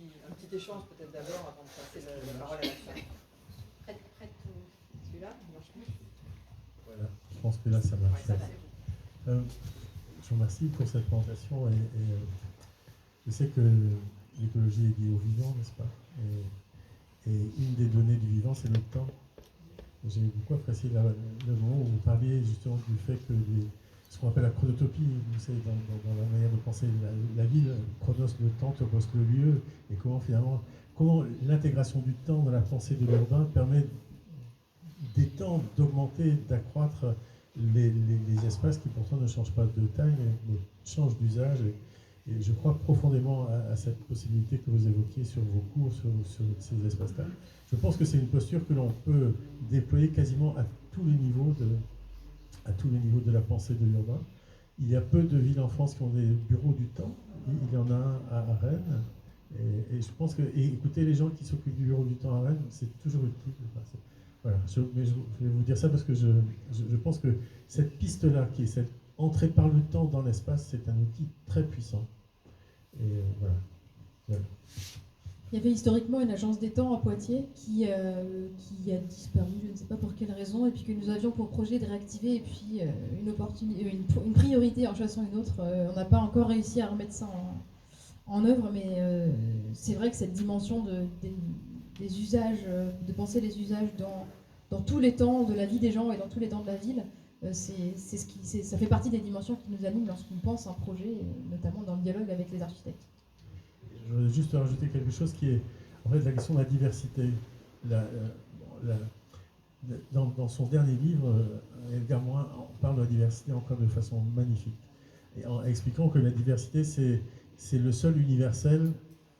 un petit échange peut-être d'abord avant de passer la parole à la fin. Prête celui-là? Voilà, je pense que là ça marche. Ouais, je vous remercie pour cette présentation et je sais que l'écologie est liée au vivant, n'est-ce pas, et une des données du vivant, c'est le temps. J'ai beaucoup apprécié le moment où vous parliez justement du fait que ce qu'on appelle la chronotopie, vous savez, dans la manière de penser la ville, chronos le temps, topos le lieu, et comment l'intégration du temps dans la pensée de l'urbain permet d'étendre, d'augmenter, d'accroître les espaces qui pourtant ne changent pas de taille, mais changent d'usage. Et je crois profondément à cette possibilité que vous évoquiez sur vos cours, sur ces espaces-là. Je pense que c'est une posture que l'on peut déployer quasiment à tous les niveaux de la pensée de l'urbain. Il y a peu de villes en France qui ont des bureaux du temps. Il y en a un à Rennes. Et je pense que écouter les gens qui s'occupent du bureau du temps à Rennes, c'est toujours utile. Voilà. Mais je vais vous dire ça parce que je pense que cette piste-là, qui est cette entrée par le temps dans l'espace, c'est un outil très puissant. Et voilà. Il y avait historiquement une agence des temps à Poitiers qui a disparu, je ne sais pas pour quelle raison, et puis que nous avions pour projet de réactiver, et puis une priorité en chassant une autre. On n'a pas encore réussi à remettre ça en œuvre, mais c'est vrai que cette dimension des usages, de penser les usages dans tous les temps de la vie des gens et dans tous les temps de la ville, ça fait partie des dimensions qui nous animent lorsqu'on pense un projet, notamment dans le dialogue avec les architectes. Je voudrais juste rajouter quelque chose qui est en fait la question de la diversité. Dans son dernier livre, Edgar Morin parle de la diversité encore de façon magnifique, et en expliquant que la diversité, c'est le seul universel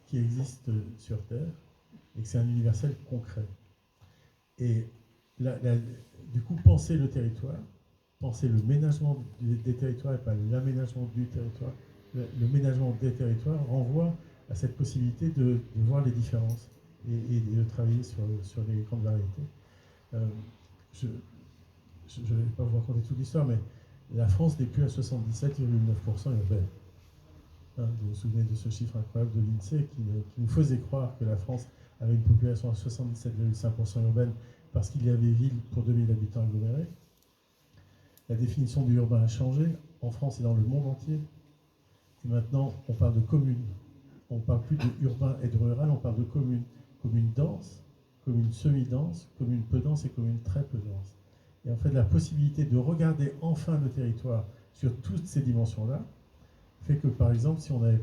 qui existe sur Terre, et que c'est un universel concret. Et du coup, penser le territoire, penser le ménagement des territoires et pas l'aménagement du territoire, le ménagement des territoires renvoie à cette possibilité de voir les différences et de travailler sur les grandes variétés. Je ne vais pas vous raconter toute l'histoire, mais la France n'est plus à 77,9% urbaine. Vous vous souvenez de ce chiffre incroyable de l'INSEE qui nous faisait croire que la France avait une population à 77,5% urbaine parce qu'il y avait ville pour 2000 habitants agglomérés. La définition du urbain a changé en France et dans le monde entier. Et maintenant, on parle de communes. On ne parle plus de urbain et de rural, on parle de communes. Communes denses, communes semi-denses, communes peu denses et communes très peu denses. Et en fait, la possibilité de regarder enfin le territoire sur toutes ces dimensions-là fait que, par exemple, si on aurait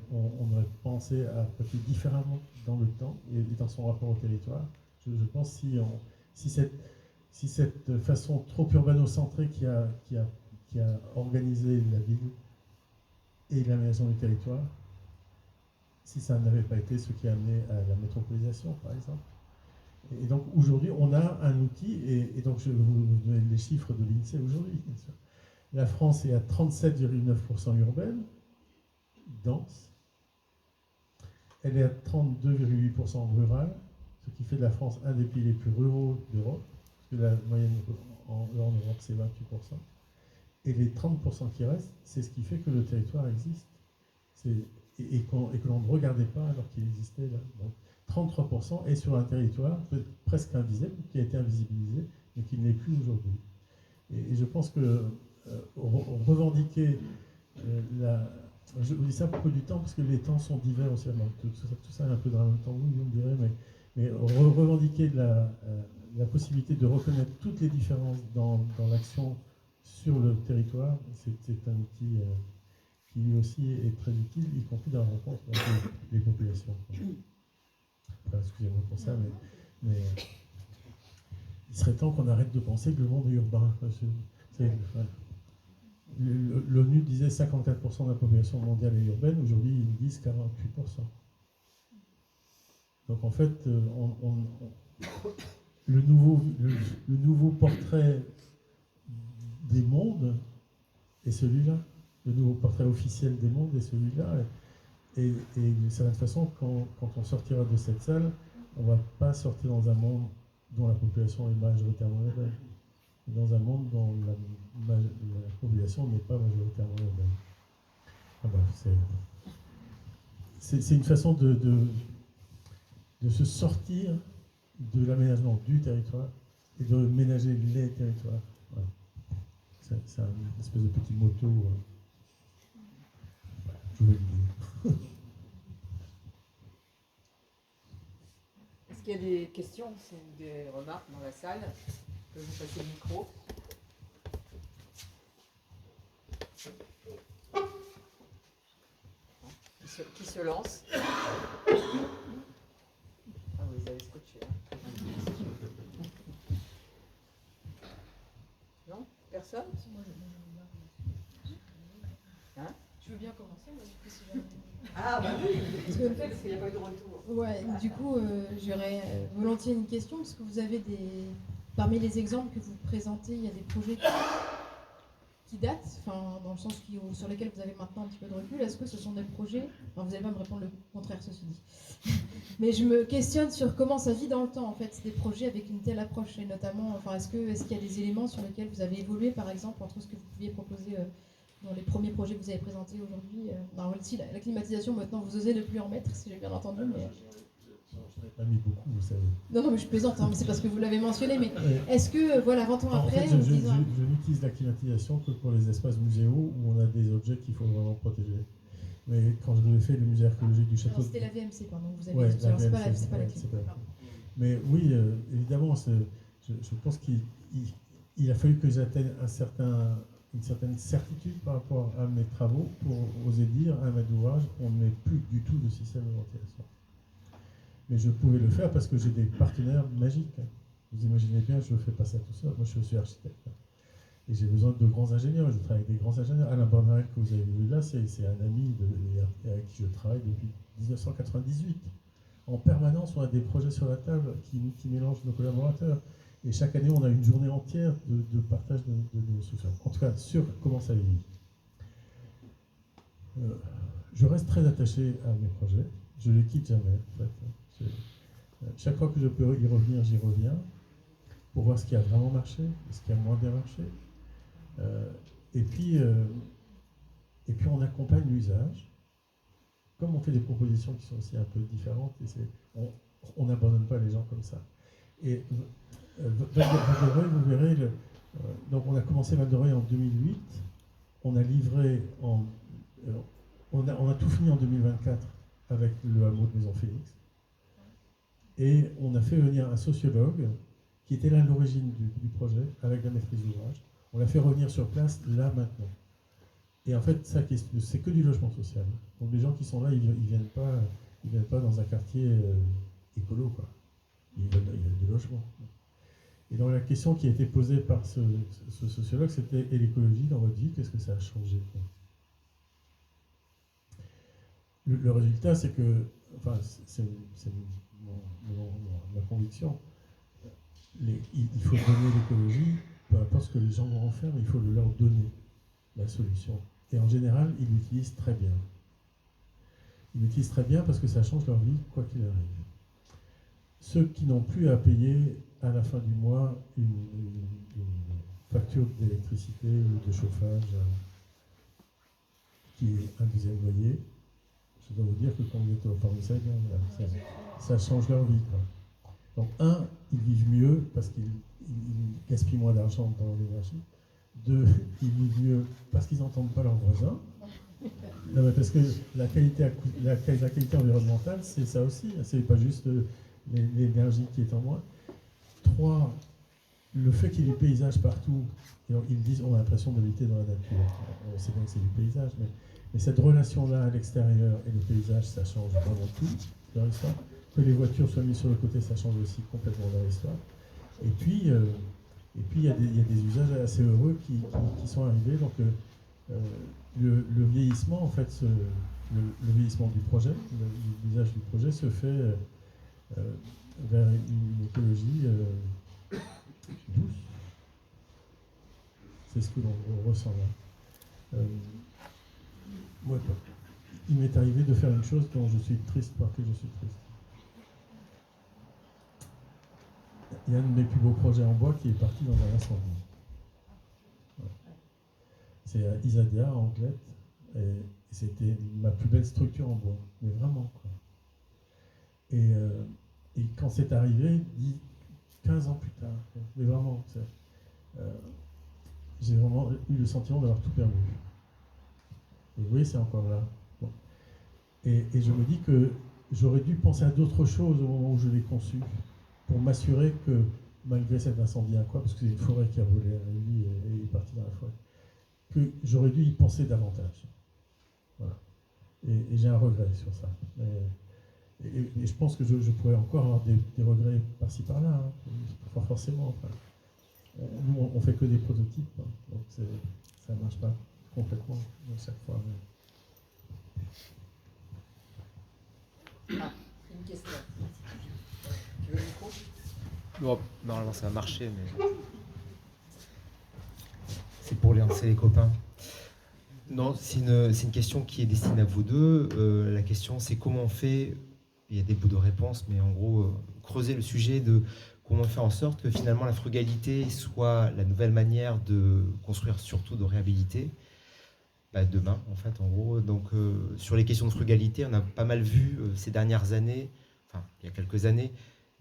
pensé à peut-être différemment dans le temps et dans son rapport au territoire, je pense si cette façon trop urbano-centrée qui a organisé la ville et l'aménagement du territoire, si ça n'avait pas été ce qui a amené à la métropolisation, par exemple. Et donc aujourd'hui, on a un outil, et donc je vais vous donner les chiffres de l'INSEE aujourd'hui, bien sûr. La France est à 37,9% urbaine, dense. Elle est à 32,8% rurale, ce qui fait de la France un des pays les plus ruraux d'Europe, parce que la moyenne en Europe, c'est 28%. Et les 30% qui restent, c'est ce qui fait que le territoire existe. Et que l'on ne regardait pas alors qu'il existait là. Donc 33% est sur un territoire presque invisible, qui a été invisibilisé, mais qui ne l'est plus aujourd'hui. Et je pense que revendiquer je vous dis ça pour peu du temps, parce que les temps sont divers aussi. Tout ça est un peu dans le même temps, vous me direz, mais revendiquer la possibilité de reconnaître toutes les différences dans l'action sur le territoire, c'est un outil qui lui aussi est très utile, y compris dans la rencontre avec les populations. Enfin, excusez-moi pour ça, mais il serait temps qu'on arrête de penser que le monde est urbain. L'ONU disait 54% de la population mondiale est urbaine, aujourd'hui ils disent 48%. Donc en fait, le nouveau portrait des mondes est celui-là. Le nouveau portrait officiel des mondes est celui-là. Et d'une certaine façon, quand on sortira de cette salle, on ne va pas sortir dans un monde dont la population est majoritairement urbaine. Dans un monde dont la population n'est pas majoritairement urbaine. C'est une façon de de se sortir de l'aménagement du territoire et de ménager les territoires. Voilà. C'est une espèce de petit motto. Je vais le dire. Est-ce qu'il y a des questions ou des remarques dans la salle? Je peux vous passer le micro. Qui se lance? Ah, vous avez scotché. Non? Personne? Hein? Je veux bien commencer, moi, du coup, si jamais. Ah, bah oui, parce qu'il n'y a pas eu de retour. Ouais, du coup, j'aurais volontiers une question, parce que vous avez parmi les exemples que vous présentez, il y a des projets qui datent, enfin, dans le sens sur lesquels vous avez maintenant un petit peu de recul. Est-ce que ce sont des projets, enfin, vous n'allez pas me répondre le contraire, ceci dit, mais je me questionne sur comment ça vit dans le temps, en fait, des projets avec une telle approche, et notamment, enfin, est-ce qu'il y a des éléments sur lesquels vous avez évolué, par exemple, entre ce que vous pouviez proposer dans les premiers projets que vous avez présentés aujourd'hui? Aussi, la climatisation, maintenant, vous osez ne plus en mettre, si j'ai bien entendu, mais... J'en ai pas mis beaucoup, vous savez. Non, mais je plaisante, hein, mais c'est parce que vous l'avez mentionné, mais est-ce que, voilà, 20 ans après... En fait, je n'utilise la climatisation que pour les espaces muséaux où on a des objets qu'il faut vraiment protéger. Mais quand je l'ai fait, le musée archéologique du château... Non, c'était la VMC, pardon, vous avez ouais, dit, c'est pas la clim. Mais oui, évidemment, je pense qu'il a fallu que j'atteigne une certaine certitude par rapport à mes travaux pour oser dire à un maître d'ouvrage, on ne met plus du tout de système de ventilation. Mais je pouvais le faire parce que j'ai des partenaires magiques. Vous imaginez bien, je ne fais pas ça tout seul. Moi, je suis architecte. Et j'ai besoin de grands ingénieurs. Je travaille avec des grands ingénieurs. Alain Bornarel, que vous avez vu là, c'est un ami avec qui je travaille depuis 1998. En permanence, on a des projets sur la table qui mélangent nos collaborateurs. Et chaque année, on a une journée entière de partage de solutions. En tout cas, sur comment ça vieillit. Je reste très attaché à mes projets. Je ne les quitte jamais, en fait. Chaque fois que je peux y revenir, j'y reviens pour voir ce qui a vraiment marché, ce qui a moins bien marché. Et puis on accompagne l'usage. Comme on fait des propositions qui sont aussi un peu différentes, et on n'abandonne pas les gens comme ça. Et Val de Reuil, vous verrez, donc on a commencé Val de Reuil en 2008, on a livré on a tout fini en 2024 avec le hameau de Maison Félix. Et on a fait venir un sociologue qui était là à l'origine du projet, avec la maîtrise d'ouvrage. On l'a fait revenir sur place, là, maintenant. Et en fait, c'est que du logement social. Donc les gens qui sont là, ils viennent pas dans un quartier écolo, quoi. Ils veulent du logement. Et donc la question qui a été posée par ce sociologue, c'était, et l'écologie dans votre vie, qu'est-ce que ça a changé, quoi? Le résultat, c'est que, enfin, c'est ma conviction, il faut donner l'écologie, peu importe ce que les gens vont en faire, mais il faut leur donner la solution. Et en général, ils l'utilisent très bien. Ils l'utilisent très bien parce que ça change leur vie, quoi qu'il arrive. Ceux qui n'ont plus à payer à la fin du mois une facture d'électricité ou de chauffage qui est un deuxième loyer, je dois vous dire que quand vous êtes au pharmacien, ça change leur vie, quoi. Donc, ils vivent mieux parce qu'ils gaspillent moins d'argent dans l'énergie. 2, ils vivent mieux parce qu'ils n'entendent pas leurs voisins. Non, mais parce que la qualité environnementale, c'est ça aussi. C'est pas juste l'énergie qui est en moins. 3, le fait qu'il y ait du paysage partout. Et ils me disent, on a l'impression d'habiter dans la nature. On sait bien que c'est du paysage, mais cette relation-là à l'extérieur et le paysage, ça change vraiment tout dans l'histoire. Que les voitures soient mises sur le côté, ça change aussi complètement leur histoire. Et puis, il y a des usages assez heureux qui sont arrivés. Donc, le vieillissement, en fait, le vieillissement du projet, l'usage du projet se fait vers une écologie douce. C'est ce que l'on ressent là. Moi, il m'est arrivé de faire une chose dont je suis triste, parce que je suis triste. Il y a un de mes plus beaux projets en bois qui est parti dans un incendie. Ouais. C'est à Isadia, en Anglette, et c'était ma plus belle structure en bois, mais vraiment, quoi. Et Et quand c'est arrivé, 15 ans plus tard, mais vraiment, j'ai vraiment eu le sentiment d'avoir tout perdu. Et vous voyez, c'est encore là. Bon. Et je me dis que j'aurais dû penser à d'autres choses au moment où je l'ai conçu, pour m'assurer que, malgré cet incendie quoi, parce que c'est une forêt qui a brûlé, lui et est parti dans la forêt, que j'aurais dû y penser davantage. Voilà. Et j'ai un regret sur ça. Et je pense que je pourrais encore avoir des regrets par-ci par-là, hein. Pas forcément. Enfin. Nous, on fait que des prototypes, hein, donc ça ne marche pas complètement chaque fois. Ah, une question. Tu veux le micro? Bon, normalement ça va marcher, mais c'est pour lancer les copains. Non, c'est une question qui est destinée à vous deux. La question, c'est comment on fait, il y a des bouts de réponse, mais en gros, creuser le sujet de comment faire en sorte que finalement la frugalité soit la nouvelle manière de construire, surtout de réhabiliter demain, en fait, en gros. Donc, sur les questions de frugalité, on a pas mal vu ces dernières années, enfin, il y a quelques années,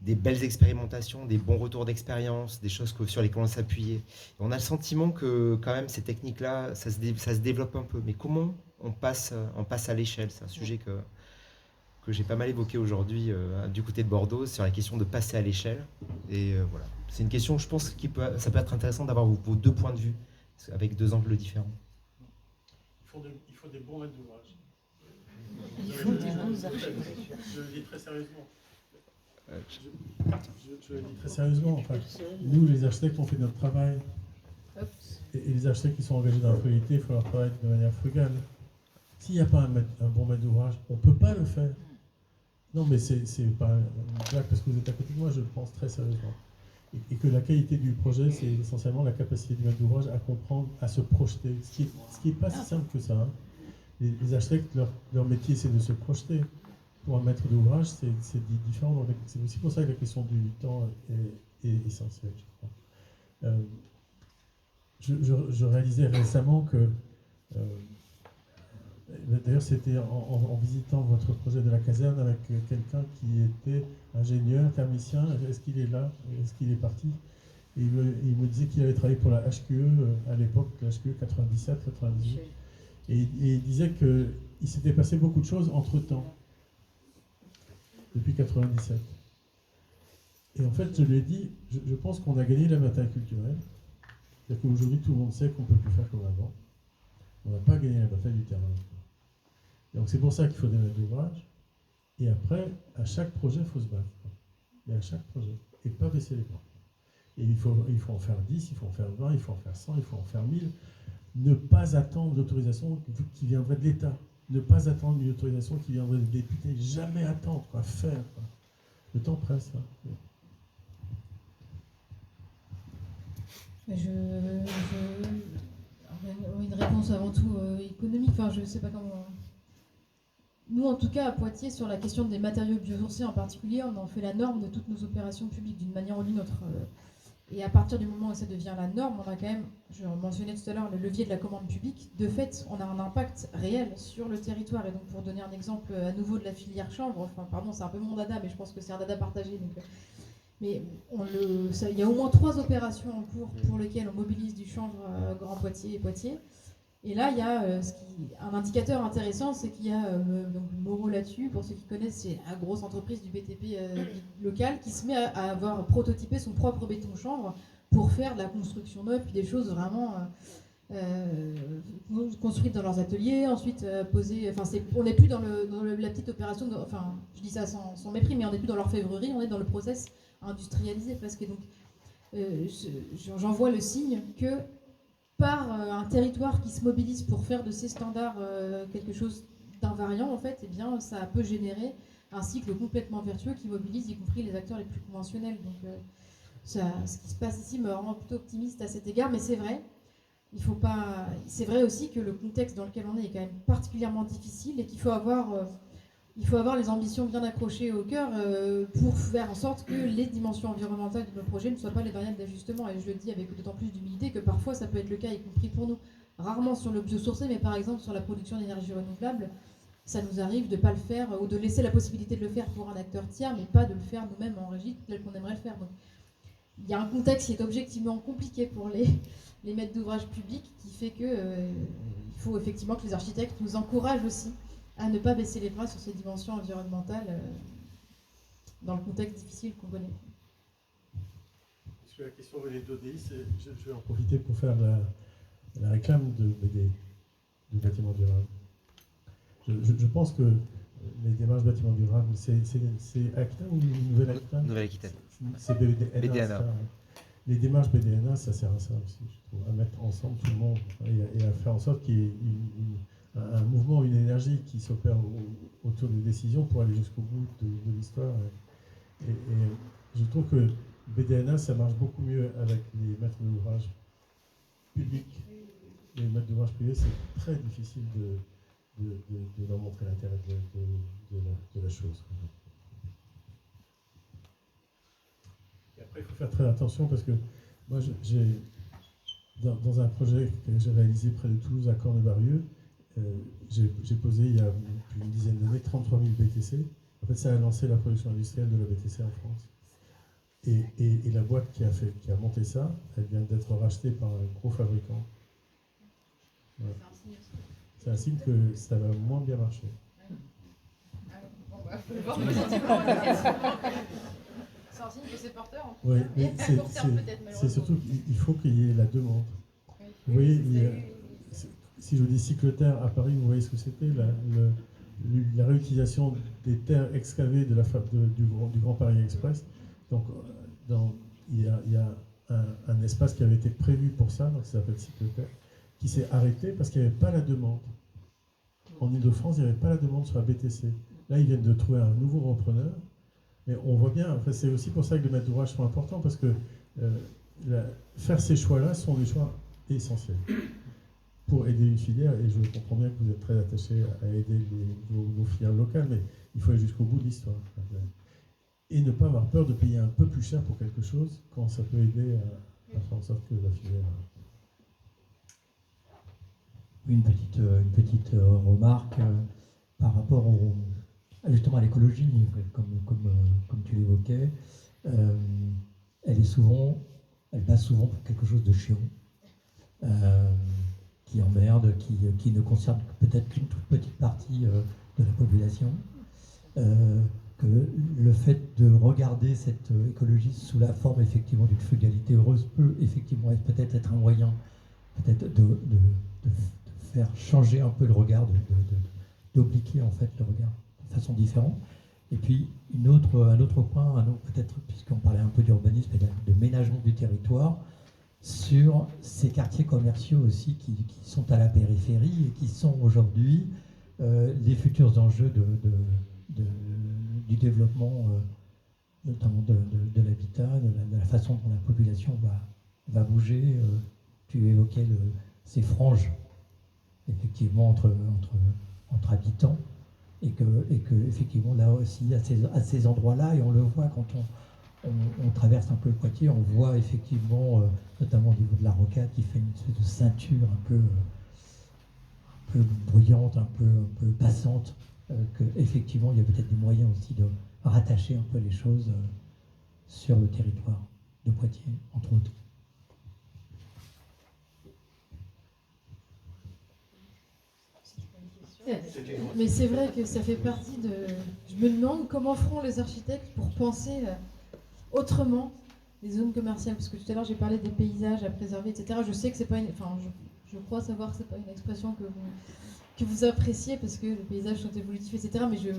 des belles expérimentations, des bons retours d'expérience, des choses sur lesquelles on s'appuyait. On a le sentiment que, quand même, ces techniques-là, ça se développe un peu. Mais comment on passe à l'échelle? C'est un sujet que j'ai pas mal évoqué aujourd'hui du côté de Bordeaux, sur la question de passer à l'échelle. Et voilà. C'est une question, je pense, ça peut être intéressant d'avoir vos deux points de vue, avec deux angles différents. Il faut des bons maîtres d'ouvrage. Il faut des bons architectes. Je le dis très sérieusement. Je le dis très sérieusement. Enfin, nous, les architectes, on fait notre travail. Et les architectes qui sont engagés dans la frugalité, il faut leur travailler de manière frugale. S'il n'y a pas un bon maître d'ouvrage, on ne peut pas le faire. Non, mais c'est pas une blague parce que vous êtes à côté de moi, je le pense très sérieusement. Et que la qualité du projet, c'est essentiellement la capacité du maître d'ouvrage à comprendre, à se projeter. Ce qui n'est pas si simple que ça. Hein. Les architectes, leur métier, c'est de se projeter. Pour un maître d'ouvrage, c'est différent. Donc, c'est aussi pour ça que la question du temps est essentielle, je crois. Je réalisais récemment que... D'ailleurs, c'était en visitant votre projet de la caserne avec quelqu'un qui était ingénieur, thermicien. Est-ce qu'il est là? Est-ce qu'il est parti? Et il me disait qu'il avait travaillé pour la HQE à l'époque, la HQE 97, 98. Et il disait qu'il s'était passé beaucoup de choses entre-temps, depuis 97. Et en fait, je lui ai dit, je pense qu'on a gagné la bataille culturelle. C'est-à-dire qu'aujourd'hui, tout le monde sait qu'on ne peut plus faire comme avant. On n'a pas gagné la bataille du terrain. Donc c'est pour ça qu'il faut des maîtres d'ouvrage. Et après, à chaque projet, il faut se battre. Et à chaque projet. Et pas baisser les bras. Et il faut en faire 10, il faut en faire 20, il faut en faire 100, il faut en faire 1000. Ne pas attendre l'autorisation qui viendrait de l'État. Ne pas attendre une autorisation qui viendrait des députés. Jamais attendre, quoi. Faire. Quoi. Le temps presse. Hein. Une réponse avant tout économique. Enfin, je ne sais pas comment... Nous, en tout cas, à Poitiers, sur la question des matériaux biosourcés en particulier, on en fait la norme de toutes nos opérations publiques d'une manière ou d'une autre. Et à partir du moment où ça devient la norme, on a quand même, je mentionnais tout à l'heure, le levier de la commande publique. De fait, on a un impact réel sur le territoire. Et donc, pour donner un exemple à nouveau de la filière chanvre, enfin, pardon, c'est un peu mon dada, mais je pense que c'est un dada partagé. Donc, mais il y a au moins 3 opérations en cours pour lesquelles on mobilise du chanvre à Grand Poitiers et Poitiers. Et là, il y a un indicateur intéressant, c'est qu'il y a donc Moreau là-dessus, pour ceux qui connaissent, c'est une grosse entreprise du BTP local qui se met à avoir prototypé son propre béton chanvre pour faire de la construction neuve, puis des choses vraiment construites dans leurs ateliers, ensuite posées. Enfin, on n'est plus dans la petite opération, enfin, je dis ça sans mépris, mais on n'est plus dans l'orfèvrerie, on est dans le process industrialisé presque. Et donc, j'en vois le signe que par un territoire qui se mobilise pour faire de ces standards quelque chose d'invariant, en fait, eh bien, ça peut générer un cycle complètement vertueux qui mobilise y compris les acteurs les plus conventionnels. Donc, ce qui se passe ici me rend plutôt optimiste à cet égard, mais c'est vrai. C'est vrai aussi que le contexte dans lequel on est quand même particulièrement difficile et qu'il faut avoir les ambitions bien accrochées au cœur pour faire en sorte que les dimensions environnementales de nos projets ne soient pas les variables d'ajustement. Et je le dis avec d'autant plus d'humilité que parfois ça peut être le cas, y compris pour nous. Rarement sur le biosourcé, mais par exemple sur la production d'énergie renouvelable, ça nous arrive de ne pas le faire ou de laisser la possibilité de le faire pour un acteur tiers, mais pas de le faire nous-mêmes en régie tel qu'on aimerait le faire. Donc, il y a un contexte qui est objectivement compliqué pour les maîtres d'ouvrage publics qui fait que il faut effectivement que les architectes nous encouragent aussi à ne pas baisser les bras sur ces dimensions environnementales dans le contexte difficile qu'on connaît. Sur la question d'ODI, je vais en profiter pour faire la réclame de BD, du bâtiment durable. Je pense que les démarches bâtiment durable, c'est Aquitaine ou Nouvelle-Aquitaine ? Nouvelle-Aquitaine. C'est BDNA. BDNA. Ça. Les démarches BDNA, ça sert à ça aussi, je trouve, à mettre ensemble tout le monde et à faire en sorte qu'il y ait un mouvement, une énergie qui s'opère autour des décisions pour aller jusqu'au bout de l'histoire. Et je trouve que BDNA, ça marche beaucoup mieux avec les maîtres d'ouvrage publics. Les maîtres d'ouvrage privés, c'est très difficile de leur montrer l'intérêt de la chose. Et après, il faut faire très attention parce que moi, j'ai dans un projet que j'ai réalisé près de Toulouse, à Cornebarieux, j'ai posé il y a plus d'une dizaine d'années 33 000 BTC. En fait, ça a lancé la production industrielle de la BTC en France. Et la boîte qui a monté ça, elle vient d'être rachetée par un gros fabricant. Ouais. C'est un signe que ça va moins bien marcher. C'est un signe que c'est porteur. Oui, mais à court terme, peut-être, c'est surtout qu'il faut qu'il y ait la demande. Vous voyez, si je vous dis cyclotère à Paris, vous voyez ce que c'était, la réutilisation des terres excavées du Grand Paris Express. Donc, il y a un espace qui avait été prévu pour ça, donc ça s'appelle cyclotère, qui s'est arrêté parce qu'il n'y avait pas la demande. En Ile-de-France, il n'y avait pas la demande sur la BTC. Là, ils viennent de trouver un nouveau repreneur. Mais on voit bien, enfin, c'est aussi pour ça que les maîtres d'ouvrage sont importants, parce que faire ces choix-là sont des choix essentiels pour aider une filière. Et je comprends bien que vous êtes très attachés à aider vos filières locales, mais il faut aller jusqu'au bout de l'histoire. Et ne pas avoir peur de payer un peu plus cher pour quelque chose quand ça peut aider à faire en sorte que la filière... Une petite remarque par rapport justement à l'écologie, comme tu l'évoquais. Elle passe souvent pour quelque chose de chiant, qui emmerde, qui ne concerne peut-être qu'une toute petite partie de la population. Que le fait de regarder cette écologie sous la forme effectivement d'une frugalité heureuse peut effectivement peut-être être un moyen peut-être de faire changer un peu le regard, d'obliquer en fait le regard de façon différente. Et puis un autre point, peut-être puisqu'on parlait un peu d'urbanisme et de ménagement du territoire, sur ces quartiers commerciaux aussi qui sont à la périphérie et qui sont aujourd'hui les futurs enjeux du développement, notamment de l'habitat, de la façon dont la population va bouger. Tu évoquais ces franges effectivement entre habitants, et que effectivement là aussi à ces endroits-là, et on le voit quand on traverse un peu le Poitiers, on voit effectivement notamment au niveau de la rocade qui fait une espèce de ceinture un peu bruyante, un peu passante, que effectivement il y a peut-être des moyens aussi de rattacher un peu les choses sur le territoire de Poitiers, entre autres. Mais c'est vrai que ça fait partie de... Je me demande comment feront les architectes pour penser autrement les zones commerciales, parce que tout à l'heure j'ai parlé des paysages à préserver, etc. Je sais que c'est pas une... Enfin, je crois savoir que c'est pas une expression que vous appréciez, parce que les paysages sont évolutifs, etc. Mais j'ai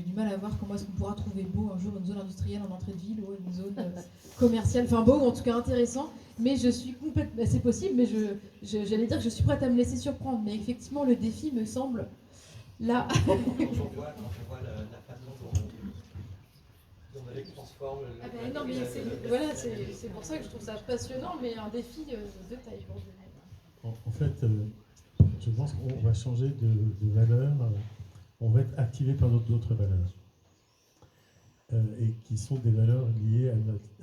du mal à voir comment est-ce qu'on pourra trouver beau un jour une zone industrielle en entrée de ville ou une zone commerciale, enfin beau ou en tout cas intéressant. Mais je suis complètement... C'est possible, mais j'allais dire que je suis prête à me laisser surprendre. Mais effectivement, le défi me semble là... Quand on voit la façon dont on les transforme... non, mais c'est pour ça que je trouve ça passionnant, mais un défi de taille pour vous. En fait, je pense qu'on va changer de valeur, on va être activé par d'autres valeurs, et qui sont des valeurs liées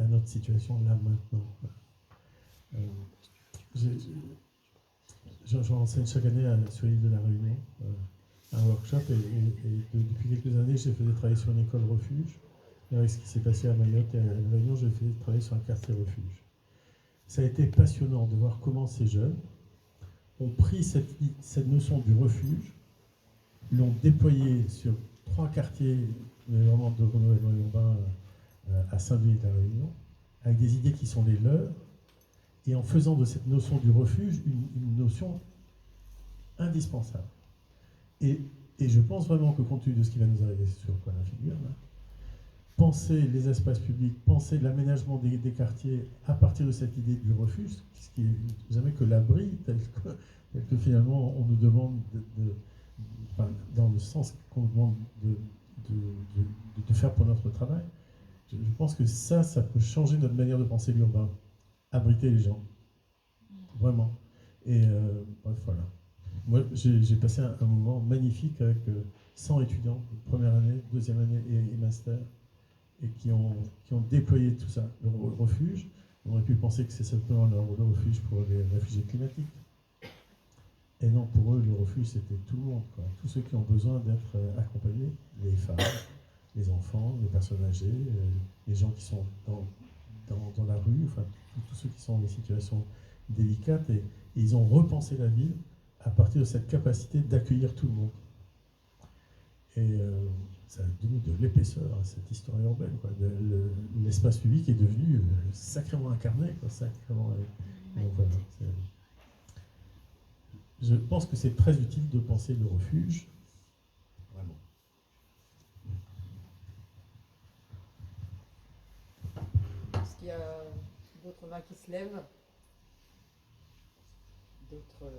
à notre situation là maintenant. J'enseigne chaque année sur l'île de la Réunion, un workshop depuis quelques années, j'ai fait travailler sur une école refuge. Et avec ce qui s'est passé à Mayotte et à La Réunion, j'ai fait travailler sur un quartier refuge. Ça a été passionnant de voir comment ces jeunes ont pris cette notion du refuge, l'ont déployée sur 3 quartiers, mais vraiment de renouvellement urbain à Saint-Denis et La Réunion, avec des idées qui sont les leurs, et en faisant de cette notion du refuge une notion indispensable. Et je pense vraiment que compte tenu de ce qui va nous arriver sur le coin de la figure, là, penser les espaces publics, penser l'aménagement des quartiers à partir de cette idée du refuge, ce qui n'est jamais que l'abri, tel que finalement on nous demande enfin, dans le sens qu'on nous demande de faire pour notre travail. Je pense que ça peut changer notre manière de penser l'urbain, abriter les gens, vraiment. Et bref, voilà. Moi, j'ai passé un moment magnifique avec 100 étudiants de première année, deuxième année et master, et qui ont déployé tout ça. Le refuge, on aurait pu penser que c'est simplement le refuge pour les réfugiés climatiques. Et non, pour eux, le refuge, c'était tout le monde, quoi. Tous ceux qui ont besoin d'être accompagnés, les femmes, les enfants, les personnes âgées, les gens qui sont dans la rue, enfin, tous ceux qui sont dans des situations délicates. Et ils ont repensé la ville à partir de cette capacité d'accueillir tout le monde. Et ça a donné de l'épaisseur à cette histoire urbaine, quoi. L'espace public est devenu sacrément incarné, quoi, sacrément. Donc, voilà, je pense que c'est très utile de penser le refuge. Vraiment. Est-ce qu'il y a d'autres mains qui se lèvent? D'autres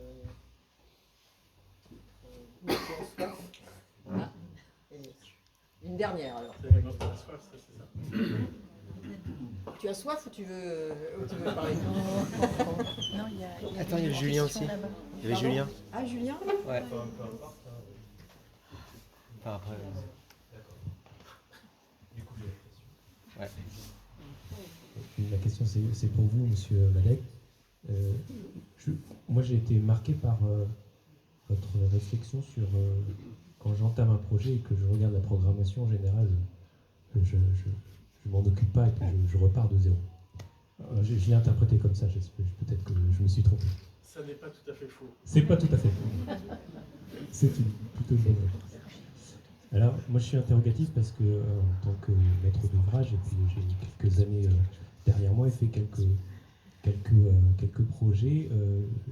qui ont soif? Ah, et une dernière alors. Tu as soif ou tu veux parler? Non, il y a Attends, il y a Julien aussi. Il y avait Julien. Ah, Julien? Ouais. Enfin, après. Ouais. La question, c'est pour vous, monsieur Malek. Moi, j'ai été marqué par votre réflexion sur quand j'entame un projet et que je regarde la programmation en général, je m'en occupe pas et puis je repars de zéro. Je l'ai interprété comme ça, peut-être que je me suis trompé. Ça n'est pas tout à fait faux. C'est pas tout à fait faux. C'est plutôt une bonne réponse. Alors, moi, je suis interrogatif parce que, en tant que maître d'ouvrage, et puis j'ai quelques années derrière moi et fait quelques projets,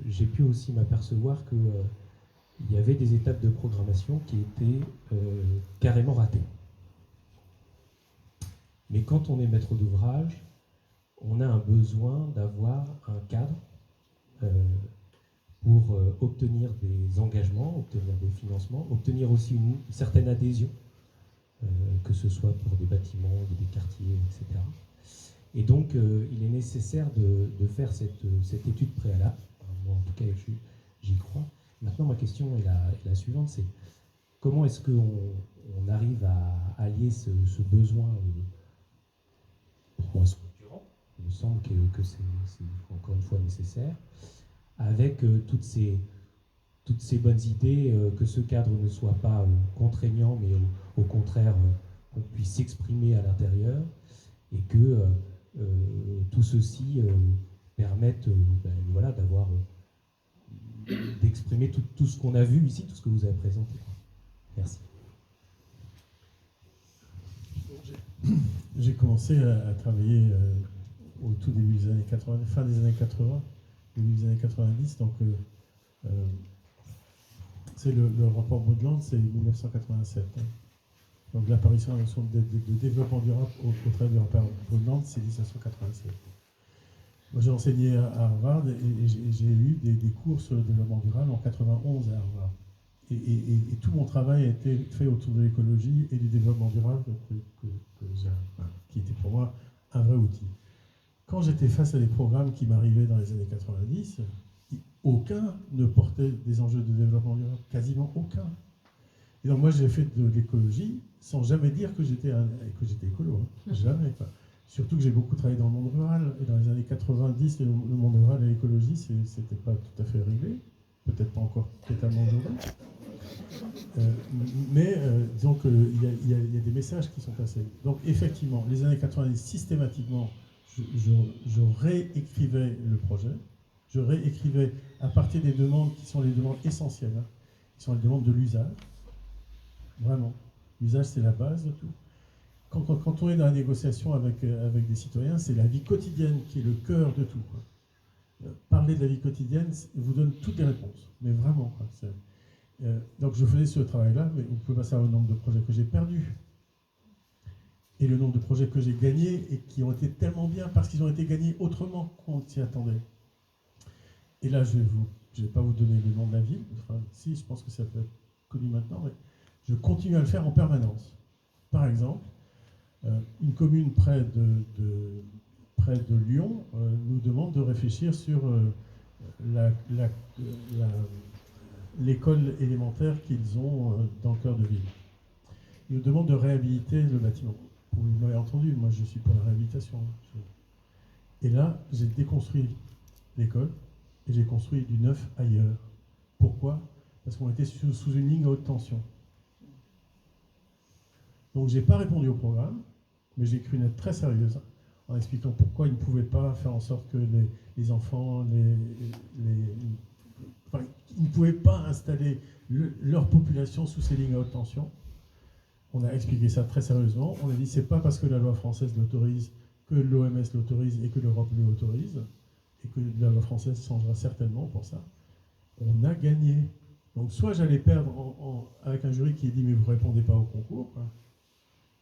j'ai pu aussi m'apercevoir que il y avait des étapes de programmation qui étaient carrément ratées. Mais quand on est maître d'ouvrage, on a un besoin d'avoir un cadre pour obtenir des engagements, obtenir des financements, obtenir aussi une certaine adhésion, que ce soit pour des bâtiments, des quartiers, etc. Et donc, il est nécessaire de faire cette étude préalable. Enfin, moi, en tout cas, j'y crois. Maintenant, ma question est la suivante, c'est comment est-ce qu'on arrive à allier ce besoin, pour moi, structurant, il me semble que c'est encore une fois nécessaire, avec toutes ces bonnes idées, que ce cadre ne soit pas contraignant, mais au contraire, qu'on puisse s'exprimer à l'intérieur, et que tout ceci permette voilà, d'exprimer tout ce qu'on a vu ici, tout ce que vous avez présenté. Merci. J'ai commencé à travailler au tout début des années 80, fin des années 80, début des années 90, donc c'est le rapport Baudland, c'est 1987. Hein. Donc l'apparition de la notion de développement durable au travers du rapport Baudland, c'est 1987. Moi j'ai enseigné à Harvard et j'ai eu des cours sur le développement durable en 91 à Harvard. Et tout mon travail a été fait autour de l'écologie et du développement durable, qui était pour moi un vrai outil. Quand j'étais face à des programmes qui m'arrivaient dans les années 90, aucun ne portait des enjeux de développement durable, quasiment aucun. Et donc moi j'ai fait de l'écologie sans jamais dire que j'étais écolo, hein. Jamais. Quoi. Surtout que j'ai beaucoup travaillé dans le monde rural, et dans les années 90, le monde rural et l'écologie, c'était pas tout à fait réglé, peut-être pas encore totalement aujourd'hui. Disons qu'il y a des messages qui sont passés. Donc effectivement, les années 90, systématiquement, je réécrivais le projet. Je réécrivais à partir des demandes qui sont les demandes essentielles, hein, qui sont les demandes de l'usage. Vraiment. L'usage, c'est la base de tout. Quand on est dans la négociation avec des citoyens, c'est la vie quotidienne qui est le cœur de tout, quoi. Parler de la vie quotidienne vous donne toutes les réponses. Mais vraiment, quoi. Donc je faisais ce travail-là, mais vous pouvez pas savoir le nombre de projets que j'ai perdus. Et le nombre de projets que j'ai gagnés et qui ont été tellement bien parce qu'ils ont été gagnés autrement qu'on s'y attendait. Et là, je vais pas vous donner le nom de la ville. Enfin, si, je pense que ça peut être connu maintenant, mais je continue à le faire en permanence. Par exemple, une commune près de Lyon nous demande de réfléchir sur l'école élémentaire qu'ils ont dans le cœur de ville. Ils nous demandent de réhabiliter le bâtiment. Vous m'avez entendu, moi je suis pour la réhabilitation. Et là, j'ai déconstruit l'école et j'ai construit du neuf ailleurs. Pourquoi ? Parce qu'on était sous une ligne à haute tension. Donc j'ai pas répondu au programme, mais j'ai écrit une lettre très sérieuse en expliquant pourquoi ils ne pouvaient pas faire en sorte que les enfants, enfin, ils ne pouvaient pas installer leur population sous ces lignes à haute tension. On a expliqué ça très sérieusement. On a dit c'est pas parce que la loi française l'autorise que l'OMS l'autorise et que l'Europe l'autorise et que la loi française changera certainement pour ça. On a gagné. Donc soit j'allais perdre avec un jury qui dit mais vous répondez pas au concours, quoi.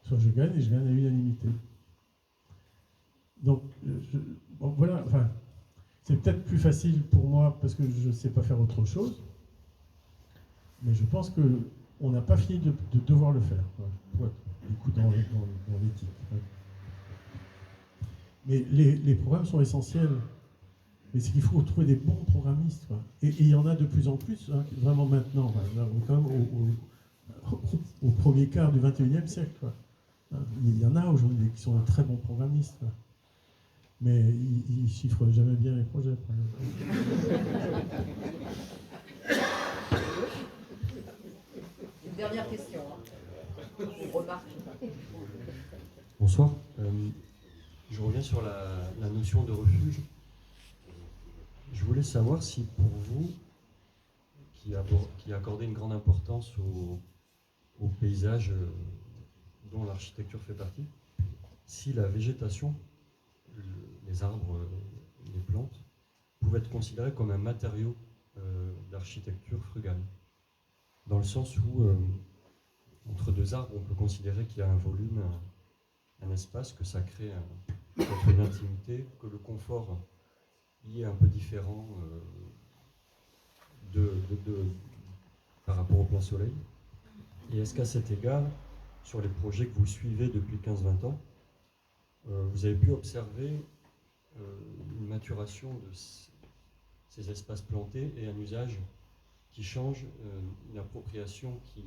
Soit je gagne et je gagne à l'unanimité. Donc bon, voilà, enfin, c'est peut-être plus facile pour moi parce que je ne sais pas faire autre chose, mais je pense qu'on n'a pas fini de devoir le faire, quoi, du coup dans l'éthique. Ouais. Mais les programmes sont essentiels. Mais c'est qu'il faut trouver des bons programmistes, quoi. Et il y en a de plus en plus, hein, vraiment maintenant. Enfin, là, on est quand même au premier quart du 21e siècle, quoi. Il y en a aujourd'hui qui sont de très bons programmistes, quoi. Mais ils ne chiffrent jamais bien les projets. Une dernière question. Hein. Une remarque. Bonsoir. Je reviens sur la notion de refuge. Je voulais savoir si pour vous, qui accordez une grande importance au paysage dont l'architecture fait partie, si la végétation, les arbres, les plantes, pouvaient être considérées comme un matériau d'architecture frugale. Dans le sens où, entre deux arbres, on peut considérer qu'il y a un volume, un espace, que ça crée peut-être une intimité, que le confort y est un peu différent par rapport au plein soleil. Et est-ce qu'à cet égard, sur les projets que vous suivez depuis 15-20 ans, vous avez pu observer une maturation de ces espaces plantés et un usage qui change, une appropriation qui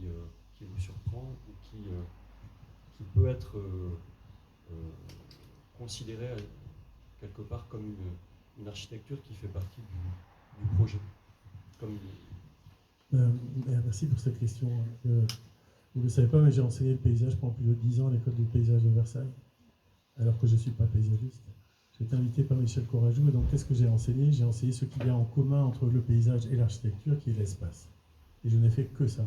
vous surprend ou qui peut être considérée quelque part comme une architecture qui fait partie du projet. Merci pour cette question. Vous ne le savez pas, mais j'ai enseigné le paysage pendant plus de 10 ans à l'école du paysage de Versailles, alors que je ne suis pas paysagiste. J'ai été invité par Michel Corajou, et donc qu'est-ce que j'ai enseigné ? J'ai enseigné ce qu'il y a en commun entre le paysage et l'architecture, qui est l'espace. Et je n'ai fait que ça.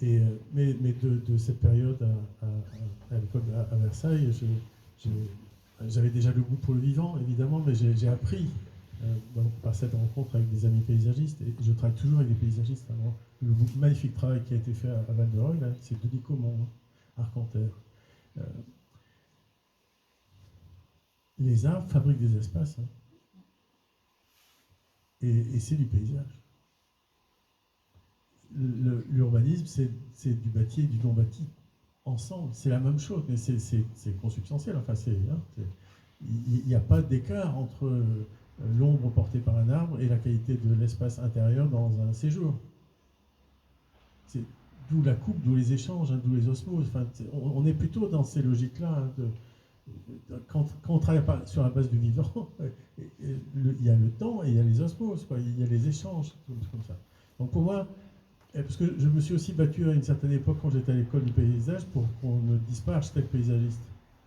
Mais de cette période à l'école à Versailles, j'avais déjà le goût pour le vivant, évidemment, mais j'ai appris par cette rencontre avec des amis paysagistes, et je travaille toujours avec des paysagistes. Alors, le magnifique travail qui a été fait à Val-de-Reuil, c'est Denis Comont, Arcantère. Les arbres fabriquent des espaces, hein. Et c'est du paysage. L'urbanisme, c'est du bâti et du non-bâti ensemble. C'est la même chose, mais c'est consubstantiel. Enfin, il n'y a pas d'écart entre l'ombre portée par un arbre et la qualité de l'espace intérieur dans un séjour. C'est d'où la coupe, d'où les échanges, hein, d'où les osmoses. Enfin, on est plutôt dans ces logiques-là. Hein, quand on travaille sur la base du vivant, il y a le temps et il y a les osmoses, quoi, il y a les échanges, comme ça. Donc pour moi, Et parce que je me suis aussi battu à une certaine époque quand j'étais à l'école du paysage pour qu'on ne dise pas architecte paysagiste.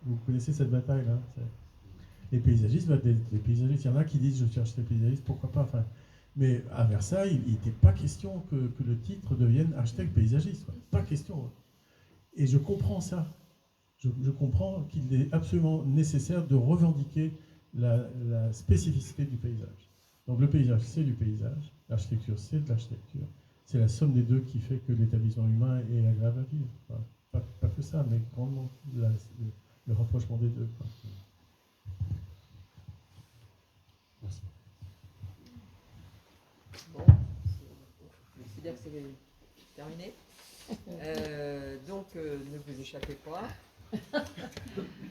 Vous connaissez cette bataille-là? Les paysagistes, les paysagistes, il y en a qui disent je suis architecte paysagiste, pourquoi pas. Enfin, mais à Versailles, il n'était pas question que le titre devienne architecte paysagiste. Quoi. Pas question. Hein. Et je comprends ça. Je comprends qu'il est absolument nécessaire de revendiquer la spécificité du paysage. Donc le paysage, c'est du paysage. L'architecture, c'est de l'architecture. C'est la somme des deux qui fait que l'établissement humain est agréable à vivre. Enfin, pas que ça, mais grandement le rapprochement des deux. Quoi. Merci. Bon, je considère que c'est terminé. Donc, ne vous échappez pas.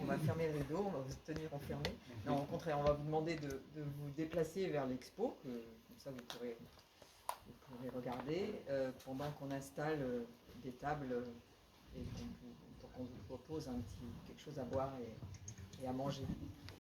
On va fermer le rideau, on va vous tenir enfermé. Non, au contraire, on va vous demander de vous déplacer vers l'expo, comme ça vous pourrez regarder, pendant qu'on installe des tables et qu'on vous propose quelque chose à boire et à manger.